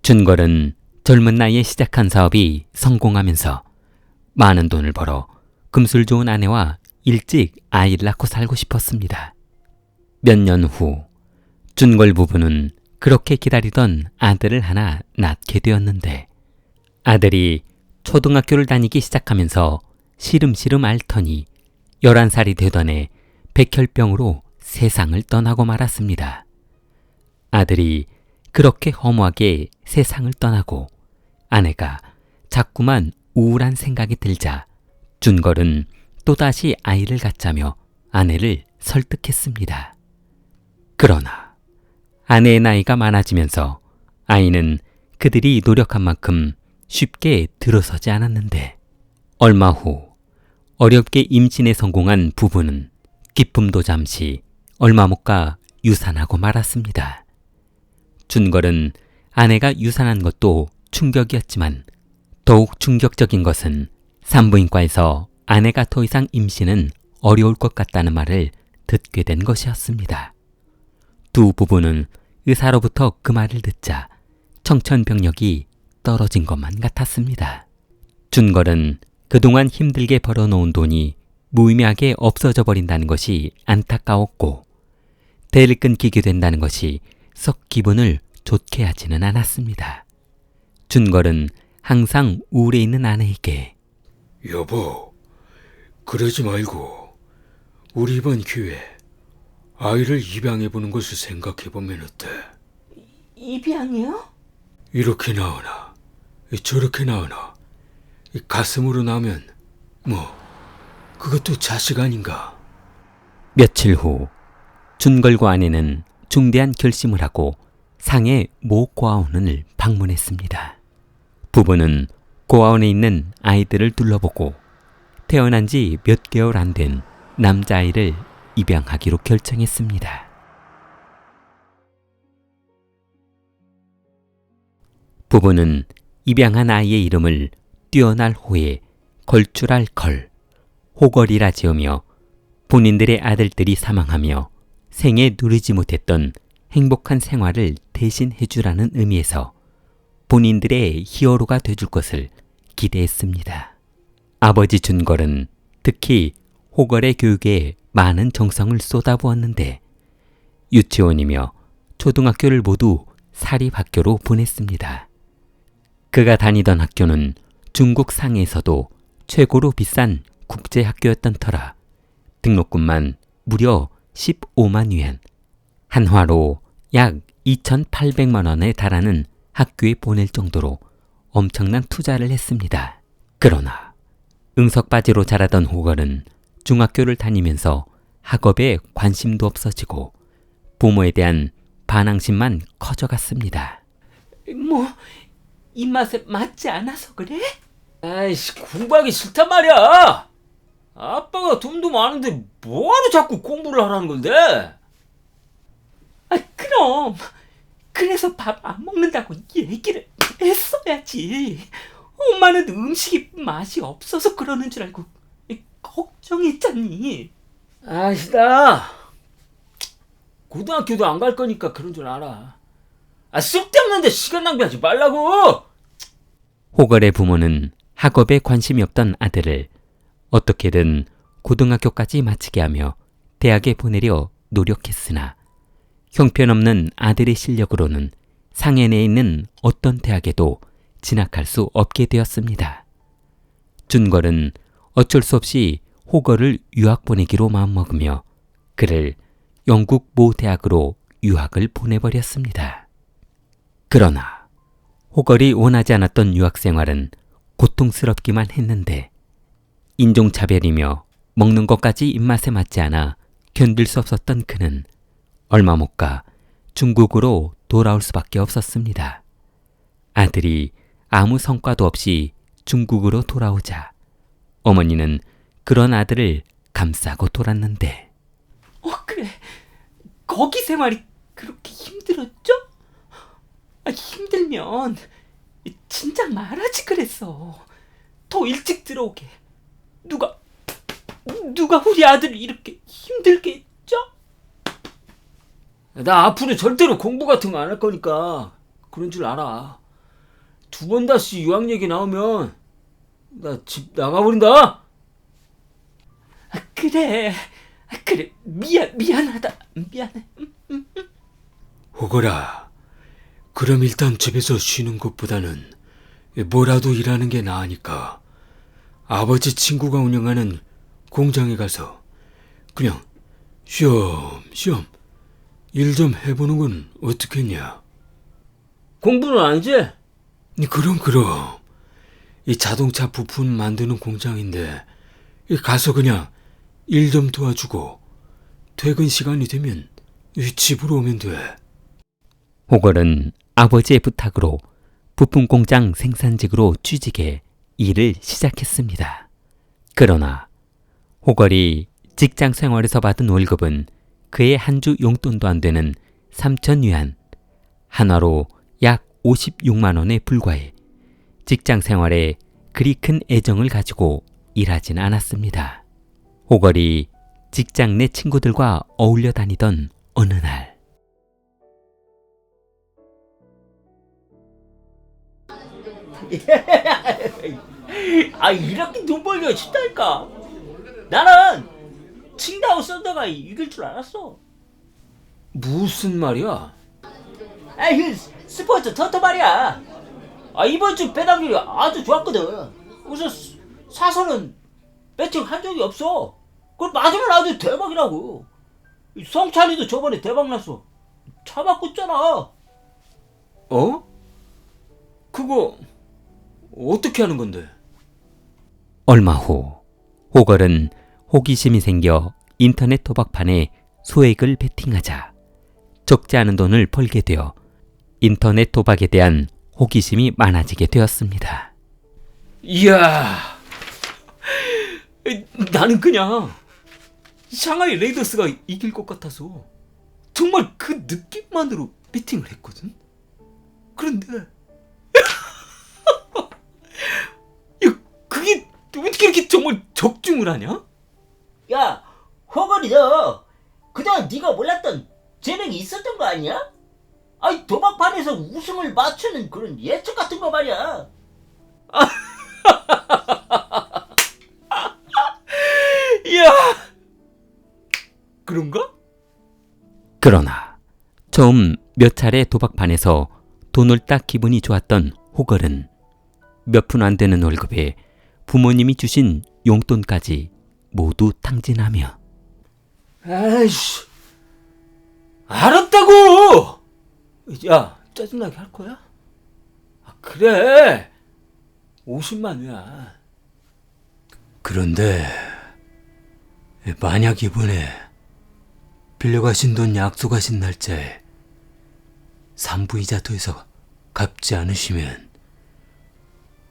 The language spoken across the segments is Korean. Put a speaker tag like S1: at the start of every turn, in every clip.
S1: 준걸은 젊은 나이에 시작한 사업이 성공하면서 많은 돈을 벌어 금술 좋은 아내와 일찍 아이를 낳고 살고 싶었습니다. 몇 년 후 준걸 부부는 그렇게 기다리던 아들을 하나 낳게 되었는데, 아들이 초등학교를 다니기 시작하면서 시름시름 앓더니 11살이 되던 해 백혈병으로 세상을 떠나고 말았습니다. 아들이 그렇게 허무하게 세상을 떠나고 아내가 자꾸만 우울한 생각이 들자 준걸은 또다시 아이를 갖자며 아내를 설득했습니다. 그러나 아내의 나이가 많아지면서 아이는 그들이 노력한 만큼 쉽게 들어서지 않았는데, 얼마 후 어렵게 임신에 성공한 부부는 기쁨도 잠시 얼마 못 가 유산하고 말았습니다. 준걸은 아내가 유산한 것도 충격이었지만 더욱 충격적인 것은 산부인과에서 아내가 더 이상 임신은 어려울 것 같다는 말을 듣게 된 것이었습니다. 두 부부는 의사로부터 그 말을 듣자 청천벽력이 떨어진 것만 같았습니다. 준걸은 그동안 힘들게 벌어놓은 돈이 무의미하게 없어져 버린다는 것이 안타까웠고, 대를 끊기게 된다는 것이 썩 기분을 좋게 하지는 않았습니다. 준걸은 항상 우울해 있는 아내에게
S2: 여보, 그러지 말고 우리 이번 기회에 아이를 입양해보는 것을 생각해보면 어때?
S3: 입양이요?
S2: 이렇게 나오나 저렇게 나오나 가슴으로 나면 그것도 자식 아닌가?
S1: 며칠 후 준걸과 아내는 중대한 결심을 하고 상해 모 고아원을 방문했습니다. 부부는 고아원에 있는 아이들을 둘러보고 태어난 지 몇 개월 안 된 남자아이를 입양하기로 결정했습니다. 부부는 입양한 아이의 이름을 뛰어날 호에 걸출할 걸, 호걸이라 지으며 본인들의 아들들이 사망하며 생에 누리지 못했던 행복한 생활을 대신 해주라는 의미에서 본인들의 히어로가 돼줄 것을 기대했습니다. 아버지 준걸은 특히 호걸의 교육에 많은 정성을 쏟아부었는데 유치원이며 초등학교를 모두 사립학교로 보냈습니다. 그가 다니던 학교는 중국 상해에서도 최고로 비싼 국제학교였던 터라 등록금만 무려 15만 위안, 한화로 약 2,800만 원에 달하는 학교에 보낼 정도로 엄청난 투자를 했습니다. 그러나 응석바지로 자라던 호걸은 중학교를 다니면서 학업에 관심도 없어지고 부모에 대한 반항심만 커져갔습니다.
S3: 입맛에 맞지 않아서 그래?
S4: 아이씨, 공부하기 싫단 말이야. 아빠가 돈도 많은데 뭐하러 자꾸 공부를 하라는 건데?
S3: 그럼 그래서 밥 안 먹는다고 얘기를 했어야지. 엄마는 음식이 맛이 없어서 그러는 줄 알고 걱정했잖니.
S4: 아시다. 고등학교도 안 갈 거니까 그런 줄 알아. 쓸데없는데 시간 낭비하지 말라고.
S1: 호걸의 부모는 학업에 관심이 없던 아들을 어떻게든 고등학교까지 마치게 하며 대학에 보내려 노력했으나 형편없는 아들의 실력으로는 상해 내에 있는 어떤 대학에도 진학할 수 없게 되었습니다. 준걸은 어쩔 수 없이 호걸을 유학 보내기로 마음먹으며 그를 영국 모 대학으로 유학을 보내버렸습니다. 그러나 호걸이 원하지 않았던 유학 생활은 고통스럽기만 했는데 인종차별이며 먹는 것까지 입맛에 맞지 않아 견딜 수 없었던 그는 얼마 못 가 중국으로 돌아올 수밖에 없었습니다. 아들이 아무 성과도 없이 중국으로 돌아오자 어머니는 그런 아들을 감싸고 돌았는데,
S3: 그래, 거기 생활이 그렇게 힘들었죠? 힘들면 진작 말하지 그랬어. 더 일찍 들어오게. 누가 우리 아들을 이렇게 힘들게 했죠?
S4: 나 앞으로 절대로 공부 같은 거 안 할 거니까 그런 줄 알아. 두 번 다시 유학 얘기 나오면 나 집 나가버린다.
S3: 그래. 그래. 미안하다. 미안해.
S2: 호거라, 그럼 일단 집에서 쉬는 것보다는 뭐라도 일하는 게 나으니까 아버지 친구가 운영하는 공장에 가서 그냥 쉬엄쉬엄 일 좀 해보는 건 어떻겠냐?
S4: 공부는 아니지?
S2: 그럼 이 자동차 부품 만드는 공장인데 가서 그냥 일 좀 도와주고 퇴근 시간이 되면 집으로 오면 돼.
S1: 호걸은 아버지의 부탁으로 부품 공장 생산직으로 취직해 일을 시작했습니다. 그러나 호걸이 직장 생활에서 받은 월급은 그의 한 주 용돈도 안 되는 3,000위안, 한화로 약 56만 원에 불과해 직장 생활에 그리 큰 애정을 가지고 일하진 않았습니다. 호걸이 직장 내 친구들과 어울려 다니던 어느 날,
S4: 이렇게 돈 벌기가 쉽다니까. 나는 칭다오 썬더가 이길 줄 알았어. 무슨 말이야? 그 스포츠 토토 말이야. 이번 주 배당률이 아주 좋았거든. 그래서 사서는 배팅한 적이 없어. 그걸 맞으면 아주 대박이라고. 성찬이도 저번에 대박 났어. 차 바꿨잖아.
S2: 그거 어떻게 하는 건데?
S1: 얼마 후 호걸은 호기심이 생겨 인터넷 도박판에 소액을 베팅하자 적지 않은 돈을 벌게 되어 인터넷 도박에 대한 호기심이 많아지게 되었습니다.
S3: 이야. 나는 그냥 샹하이 레이더스가 이길 것 같아서 정말 그 느낌만으로 배팅을 했거든. 그런데 야, 그게 어떻게 이렇게 정말 적중을 하냐?
S4: 야, 허건이 너 그동안 네가 몰랐던 재능이 있었던 거 아니야? 도박판에서 우승을 맞추는 그런 예측 같은 거 말이야.
S3: 이야. 그런가?
S1: 그러나 처음 몇 차례 도박판에서 돈을 딱 기분이 좋았던 호걸은 몇 푼 안 되는 월급에 부모님이 주신 용돈까지 모두 탕진하며,
S3: 아이씨. 알았다고! 야, 짜증나게 할 거야? 그래. 50만 위야.
S2: 그런데 만약 이번에 빌려가신 돈 약속하신 날짜에 산부이자 더해서 갚지 않으시면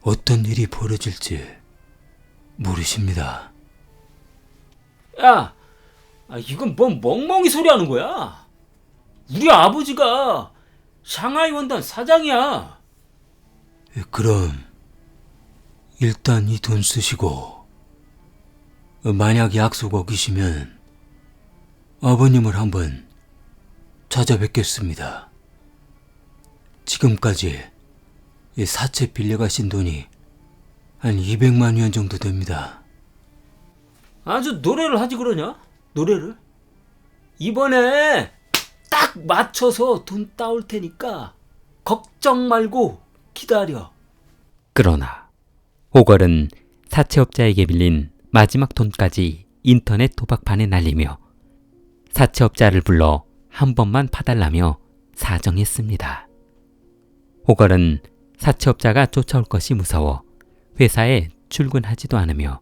S2: 어떤 일이 벌어질지 모르십니다.
S3: 야, 이건 뭔 멍멍이 소리 하는 거야? 우리 아버지가 샹하이 원단 사장이야.
S2: 그럼 일단 이 돈 쓰시고 만약 약속 어기시면 아버님을 한번 찾아뵙겠습니다. 지금까지 이 사채 빌려가신 돈이 한 200만 위안 정도 됩니다.
S3: 아주 노래를 하지 그러냐? 노래를? 이번에 딱 맞춰서 돈 따올 테니까 걱정 말고 기다려.
S1: 그러나 호걸은 사채업자에게 빌린 마지막 돈까지 인터넷 도박판에 날리며 사채업자를 불러 한 번만 파달라며 사정했습니다. 호걸은 사채업자가 쫓아올 것이 무서워 회사에 출근하지도 않으며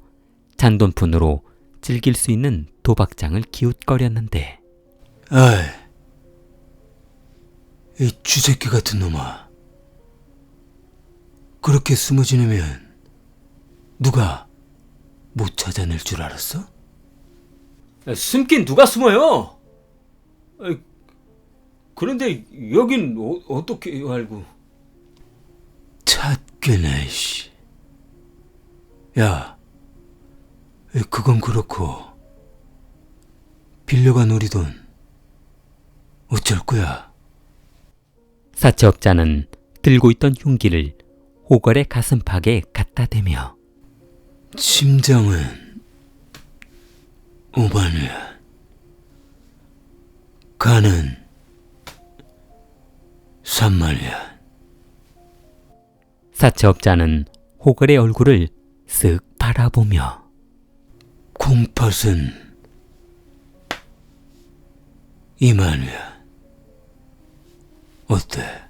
S1: 잔돈푼으로 즐길 수 있는 도박장을 기웃거렸는데,
S2: 아이, 이 쥐새끼 같은 놈아. 그렇게 숨어 지내면 누가 못 찾아낼 줄 알았어?
S3: 숨긴 누가 숨어요? 그런데 여긴 어떻게 알고?
S2: 찾겠네, 씨. 야, 그건 그렇고 빌려간 우리 돈 어쩔 거야?
S1: 사채업자는 들고 있던 흉기를 호걸의 가슴팍에 갖다 대며
S2: 심장은 5만원, 간은 3만원.
S1: 사채업자는 호걸의 얼굴을 쓱 바라보며
S2: 콩팥은 2만원. 어때?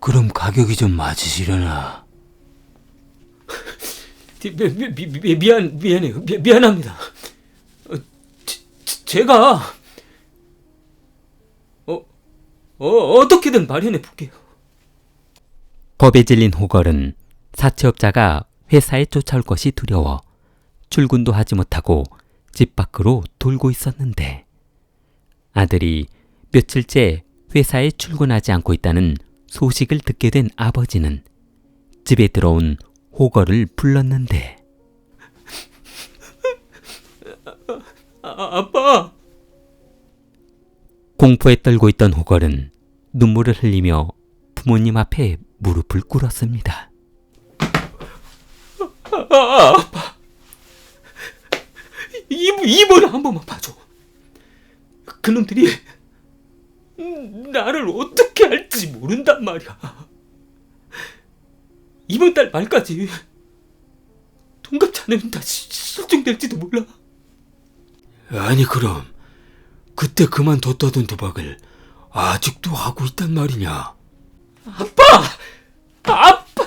S2: 그럼 가격이 좀 맞으시려나?
S3: 미안해요. 미안합니다. 제가 어떻게든 마련해 볼게요.
S1: 겁에 질린 호걸은 사채업자가 회사에 쫓아올 것이 두려워 출근도 하지 못하고 집 밖으로 돌고 있었는데 아들이 며칠째 회사에 출근하지 않고 있다는 소식을 듣게 된 아버지는 집에 들어온 호걸을 불렀는데
S3: 아빠.
S1: 공포에 떨고 있던 호걸은 눈물을 흘리며 부모님 앞에 무릎을 꿇었습니다.
S3: 아빠. 이번에 한 번만 봐줘. 그놈들이 나를 어떻게 할지 모른단 말이야. 이번 달 말까지 돈 갚지 않으면 다시 실종될지도 몰라.
S2: 아니 그럼 그때 그만뒀다던 도박을 아직도 하고 있단 말이냐?
S3: 아빠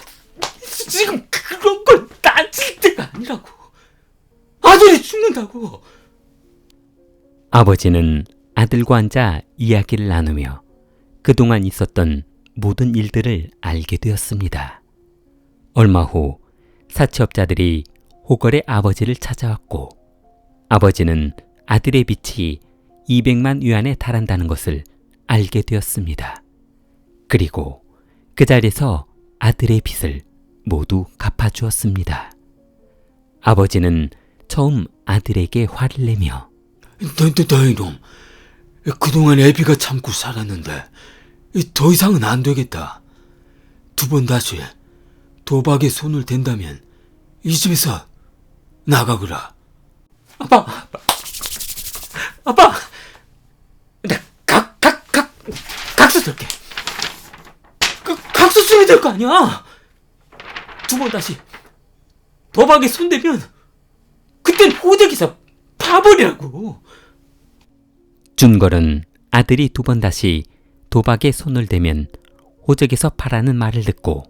S3: 지금 그런 걸 따질 때가 아니라고. 아들이 죽는다고.
S1: 아버지는 아들과 앉아 이야기를 나누며 그동안 있었던 모든 일들을 알게 되었습니다. 얼마 후 사채업자들이 호걸의 아버지를 찾아왔고 아버지는 아들의 빚이 200만 위안에 달한다는 것을 알게 되었습니다. 그리고 그 자리에서 아들의 빚을 모두 갚아주었습니다. 아버지는 처음 아들에게 화를 내며
S2: 너희놈, 그동안 애비가 참고 살았는데 더 이상은 안 되겠다. 2번 다시 도박에 손을 댄다면 이 집에서 나가거라.
S3: 아빠. 나 각서 쓸게. 각서 써야 될 거 아니야. 2번 다시 도박에 손대면 그땐 호적에서 파버리라고.
S1: 준걸은 아들이 2번 다시 도박에 손을 대면 호적에서 파라는 말을 듣고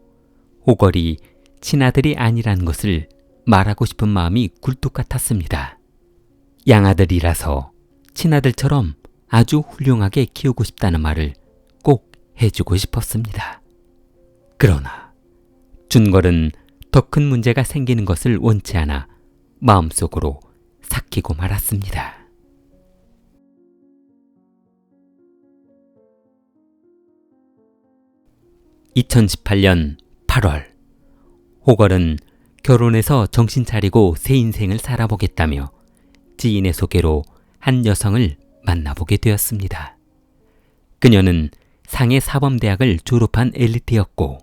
S1: 호걸이 친아들이 아니라는 것을 말하고 싶은 마음이 굴뚝 같았습니다. 양아들이라서 친아들처럼 아주 훌륭하게 키우고 싶다는 말을 꼭 해주고 싶었습니다. 그러나 준걸은 더 큰 문제가 생기는 것을 원치 않아 마음속으로 삭히고 말았습니다. (2018년 8월) 호걸은 결혼해서 정신 차리고 새 인생을 살아보겠다며 지인의 소개로 한 여성을 만나보게 되었습니다. 그녀는 상해 사범대학을 졸업한 엘리트였고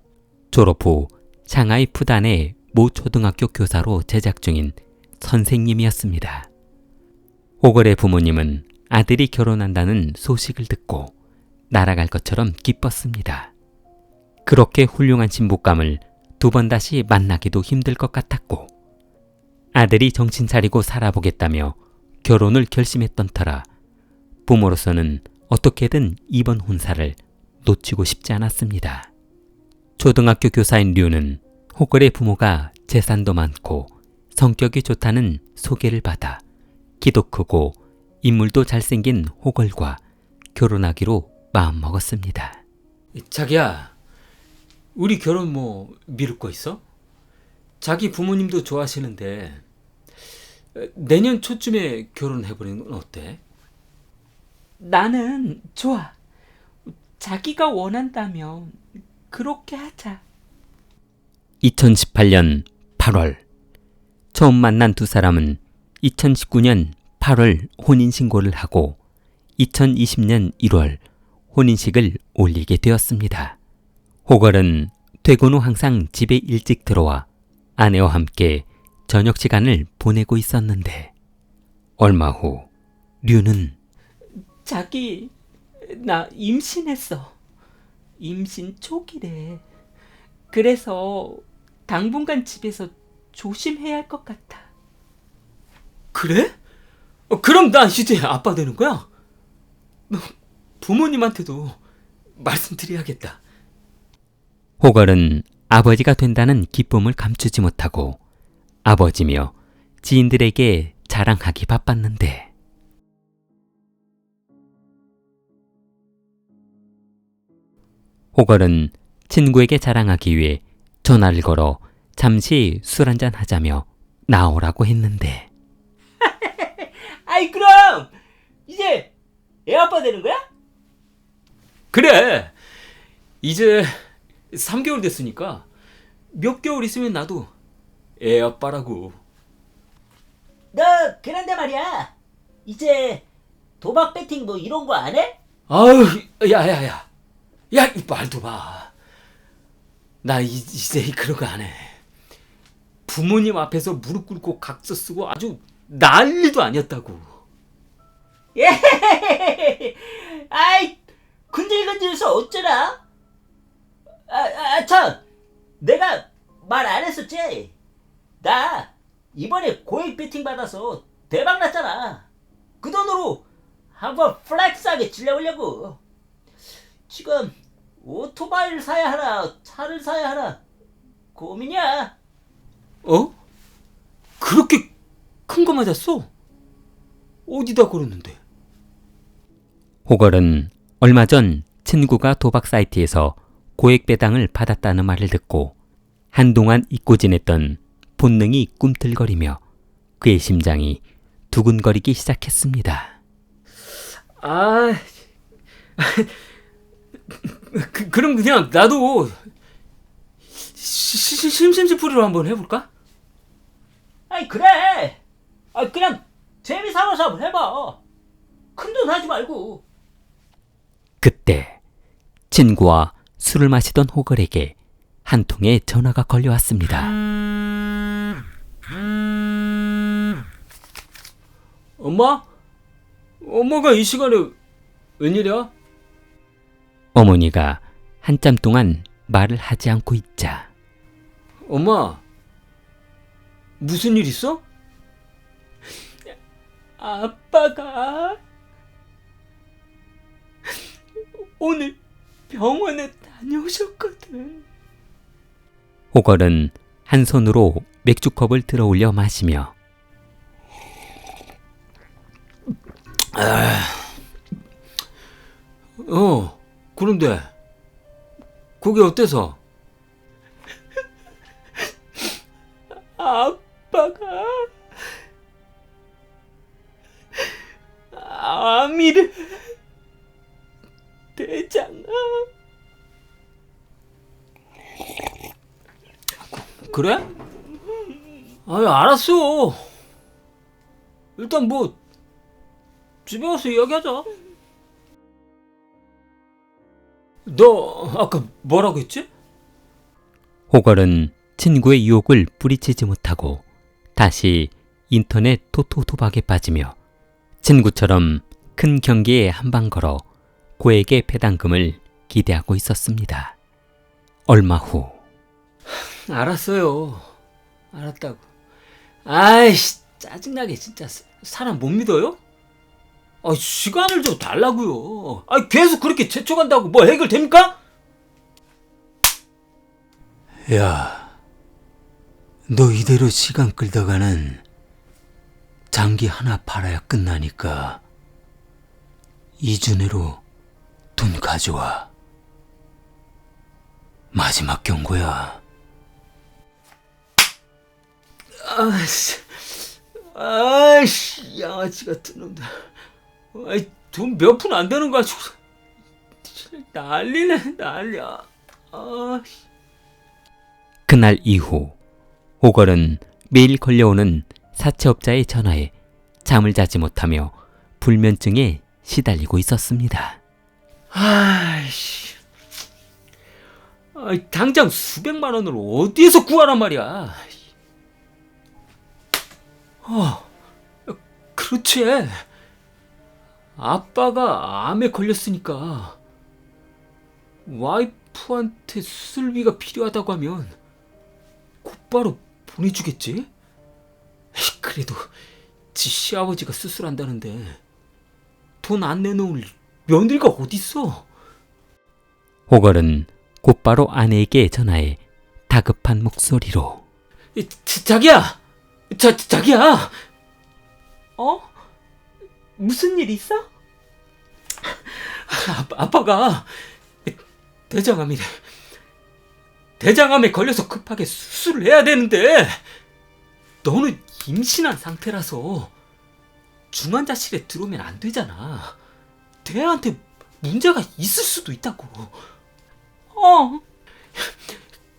S1: 졸업 후 상하이 푸단의 모 초등학교 교사로 재작 중인 선생님이었습니다. 호걸의 부모님은 아들이 결혼한다는 소식을 듣고 날아갈 것처럼 기뻤습니다. 그렇게 훌륭한 신부감을 2번 다시 만나기도 힘들 것 같았고 아들이 정신 차리고 살아보겠다며 결혼을 결심했던 터라 부모로서는 어떻게든 이번 혼사를 놓치고 싶지 않았습니다. 초등학교 교사인 류는 호걸의 부모가 재산도 많고 성격이 좋다는 소개를 받아 키도 크고 인물도 잘생긴 호걸과 결혼하기로 마음먹었습니다.
S3: 자기야, 우리 결혼 미룰 거 있어? 자기 부모님도 좋아하시는데 내년 초쯤에 결혼해버리는 건 어때? 나는 좋아. 자기가 원한다면 그렇게 하자.
S1: 2018년 8월 처음 만난 두 사람은 2019년 8월 혼인신고를 하고 2020년 1월 혼인식을 올리게 되었습니다. 호걸은 퇴근 후 항상 집에 일찍 들어와 아내와 함께 저녁 시간을 보내고 있었는데 얼마 후 류는
S3: 자기, 나 임신했어. 임신 초기래. 그래서 당분간 집에서 조심해야 할 것 같아.
S2: 그래? 그럼 나 이제 아빠 되는 거야? 부모님한테도 말씀드려야겠다.
S1: 호걸은 아버지가 된다는 기쁨을 감추지 못하고 아버지며 지인들에게 자랑하기 바빴는데 호걸은 친구에게 자랑하기 위해 전화를 걸어 잠시 술 한잔 하자며 나오라고 했는데
S4: 아이 그럼 이제 애 아빠 되는 거야?
S2: 그래. 이제 3개월 됐으니까 몇 개월 있으면 나도 애 아빠라고.
S4: 너 그런데 말이야 이제 도박 배팅 뭐 이런 거 안 해?
S2: 아유, 야야야. 야, 이 말도 봐. 나 이제 그런 거 안 해. 부모님 앞에서 무릎 꿇고 각서 쓰고 아주 난리도 아니었다고.
S4: 예. 아이 근질근질해서 어쩌나? 참 내가 말 안 했었지? 나 이번에 고액 배팅 받아서 대박 났잖아. 그 돈으로 한번 플렉스하게 질려보려고. 지금 오토바이를 사야 하나 차를 사야 하나 고민이야.
S2: 어? 그렇게 큰 거 맞았어? 어디다 걸었는데?
S1: 호걸은 얼마 전 친구가 도박 사이트에서 고액 배당을 받았다는 말을 듣고 한동안 잊고 지냈던 본능이 꿈틀거리며 그의 심장이 두근거리기 시작했습니다.
S2: 그럼 그냥 나도 심심풀이로 한번 해볼까?
S4: 아이 그래. 그냥 재미 삼아서 한번 해봐. 큰돈 하지 말고.
S1: 그때 친구와 술을 마시던 호걸에게 한 통의 전화가 걸려왔습니다.
S2: 엄마? 엄마가 이 시간에 웬일이야?
S1: 어머니가 한참 동안 말을 하지 않고 있자
S2: 엄마, 무슨 일 있어?
S3: 아빠가 오늘 병원에 다녀오셨거든.
S1: 호걸은 한 손으로 맥주컵을 들어 올려 마시며
S2: 그런데 그게 어때서?
S3: 아빠가 아미를 되잖아.
S2: 그래? 아니, 알았어. 일단 뭐 집에 와서 이야기하자. 너 아까 뭐라고 했지?
S1: 호걸은 친구의 유혹을 뿌리치지 못하고 다시 인터넷 토토 도박에 빠지며 친구처럼 큰 경기에 한 방 걸어 고액의 배당금을 기대하고 있었습니다. 얼마 후
S2: 알았어요. 알았다고. 아이씨, 짜증나게 진짜 사람 못 믿어요? 시간을 좀 달라고요. 계속 그렇게 재촉한다고 뭐 해결됩니까? 야, 너 이대로 시간 끌다가는 장기 하나 팔아야 끝나니까 이준혜로 돈 가져와. 마지막 경고야. 아이씨, 양아치 같은 놈들. 돈 몇 푼 안 되는 거 가지고 난리네, 난리야.
S1: 그날 이후 호걸은 매일 걸려오는 사채업자의 전화에 잠을 자지 못하며 불면증에 시달리고 있었습니다.
S2: 아이씨. 당장 수백만 원을 어디에서 구하란 말이야. 그렇지. 아빠가 암에 걸렸으니까 와이프한테 수술비가 필요하다고 하면 곧바로 보내주겠지? 그래도 지 시아버지가 수술한다는데 돈 안 내놓을 며느리가 어딨어?
S1: 호걸은 곧바로 아내에게 전화해 다급한 목소리로
S2: 자기야! 자기야!
S3: 무슨 일 있어?
S2: 아빠가 대장암이래. 대장암에 걸려서 급하게 수술을 해야 되는데 너는 임신한 상태라서 중환자실에 들어오면 안 되잖아. 대아한테 문제가 있을 수도 있다고.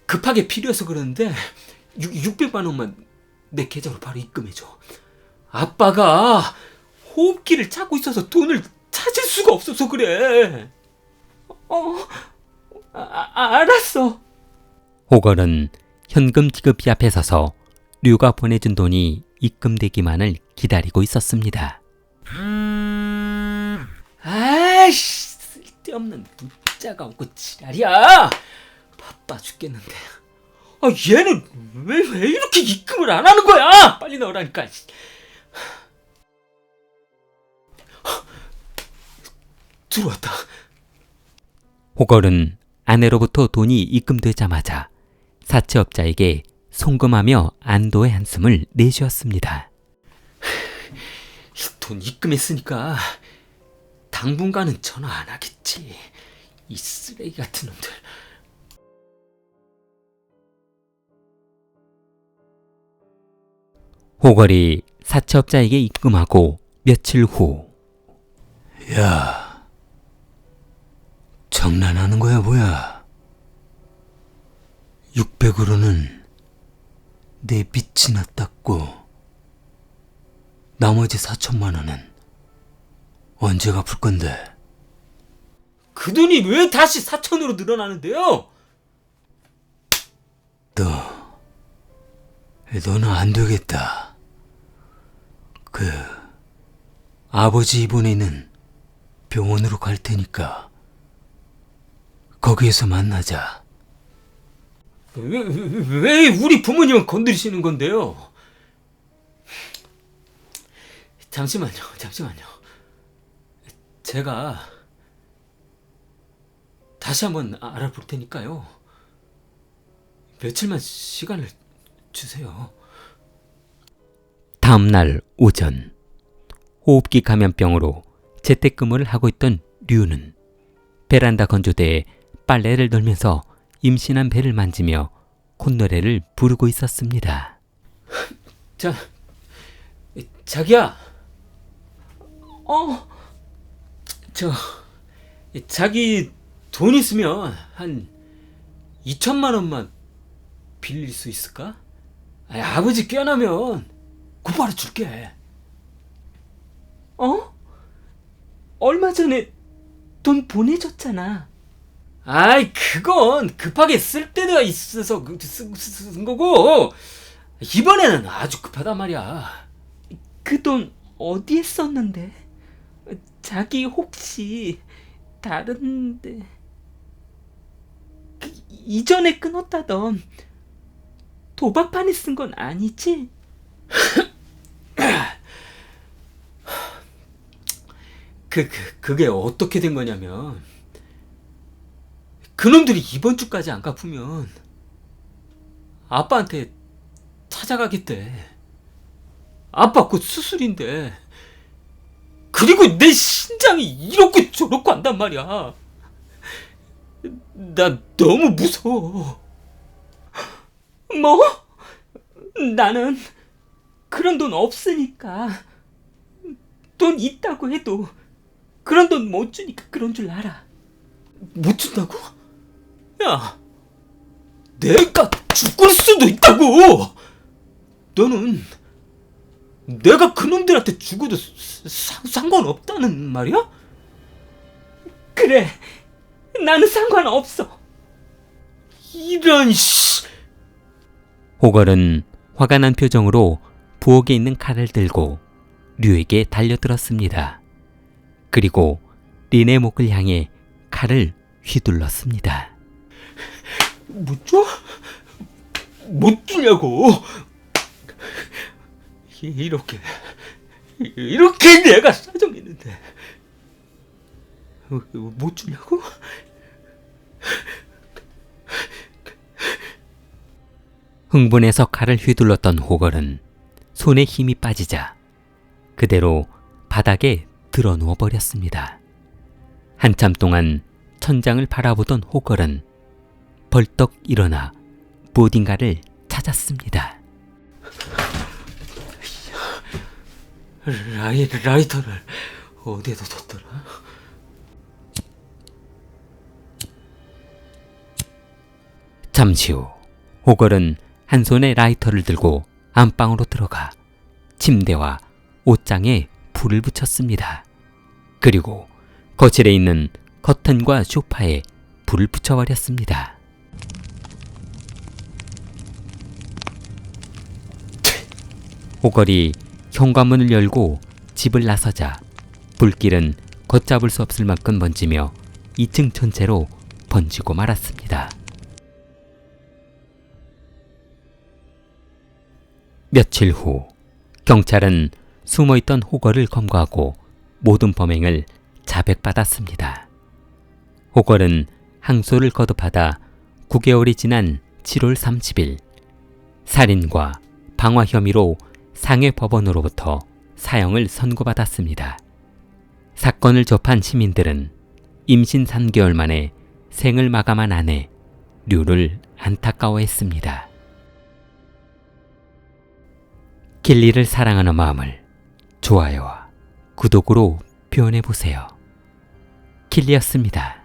S2: 급하게 필요해서 그러는데 600만 원만 내 계좌로 바로 입금해줘. 아빠가 호흡기를 찾고 있어서 돈을 찾을 수가 없어서 그래.
S3: 알았어.
S1: 호걸은 현금 지급기 앞에 서서 류가 보내준 돈이 입금되기만을 기다리고 있었습니다.
S2: 아이씨, 쓸데없는 문자가 오고 지랄이야. 바빠 죽겠는데. 얘는 왜 이렇게 입금을 안 하는 거야? 빨리 넣으라니까. 들어왔다.
S1: 호걸은 아내로부터 돈이 입금되자마자 사채업자에게 송금하며 안도의 한숨을 내쉬었습니다.
S2: 돈 입금했으니까 당분간은 전화 안 하겠지. 이 쓰레기 같은 놈들.
S1: 호걸이 사채업자에게 입금하고 며칠 후
S2: 야, 장난하는 거야 뭐야? 600으로는 내 빚이나 닦고 나머지 4천만 원은 언제 갚을 건데? 그 돈이 왜 다시 4천으로 늘어나는데요? 너는 안 되겠다. 아버지 입원해 있는 병원으로 갈 테니까 거기에서 만나자. 왜 우리 부모님을 건드리시는 건데요? 잠시만요. 제가 다시 한번 알아볼 테니까요. 며칠만 시간을 주세요.
S1: 다음 날 오전 호흡기 감염병으로 재택근무를 하고 있던 류는 베란다 건조대에 빨래를 널면서 임신한 배를 만지며 콧노래를 부르고 있었습니다.
S2: 자기야. 자기 돈 있으면 한 2천만 원만 빌릴 수 있을까? 아버지 깨어나면 곧바로 줄게.
S3: 얼마 전에 돈 보내줬잖아.
S2: 그건 급하게 쓸 때가 있어서 쓴 거고 이번에는 아주 급하단 말이야.
S3: 그 돈 어디에 썼는데? 자기 혹시 다른데 이전에 끊었다던 도박판에 쓴 건 아니지?
S2: 그게 어떻게 된 거냐면 그놈들이 이번 주까지 안 갚으면 아빠한테 찾아가겠대. 아빠 곧 수술인데. 그리고 내 신장이 이렇고 저렇고 한단 말이야. 나 너무 무서워.
S3: 뭐? 나는 그런 돈 없으니까. 돈 있다고 해도 그런 돈 못 주니까 그런 줄 알아.
S2: 못 준다고? 야, 내가 죽을 수도 있다고. 너는 내가 그놈들한테 죽어도 상관없다는 말이야?
S3: 그래, 나는 상관없어.
S2: 이런 씨.
S1: 호걸은 화가 난 표정으로 부엌에 있는 칼을 들고 류에게 달려들었습니다. 그리고 린의 목을 향해 칼을 휘둘렀습니다.
S2: 못 줘? 못 주냐고. 이렇게 내가 사정했는데 못 주냐고?
S1: 흥분해서 칼을 휘둘렀던 호걸은 손에 힘이 빠지자 그대로 바닥에 드러 누워 버렸습니다. 한참 동안 천장을 바라보던 호걸은 벌떡 일어나 무엇인가를 찾았습니다.
S2: 라이터를 어디에다 뒀더라?
S1: 잠시 후 호걸은 한 손에 라이터를 들고 안방으로 들어가 침대와 옷장에 불을 붙였습니다. 그리고 거실에 있는 커튼과 소파에 불을 붙여버렸습니다. 호걸이 현관문을 열고 집을 나서자 불길은 걷잡을 수 없을 만큼 번지며 2층 전체로 번지고 말았습니다. 며칠 후 경찰은 숨어있던 호걸을 검거하고 모든 범행을 자백받았습니다. 호걸은 항소를 거듭하다 9개월이 지난 7월 30일 살인과 방화 혐의로 상해법원으로부터 사형을 선고받았습니다. 사건을 접한 시민들은 임신 3개월 만에 생을 마감한 아내 류를 안타까워했습니다. 길리를 사랑하는 마음을 좋아요와 구독으로 표현해보세요. 길리였습니다.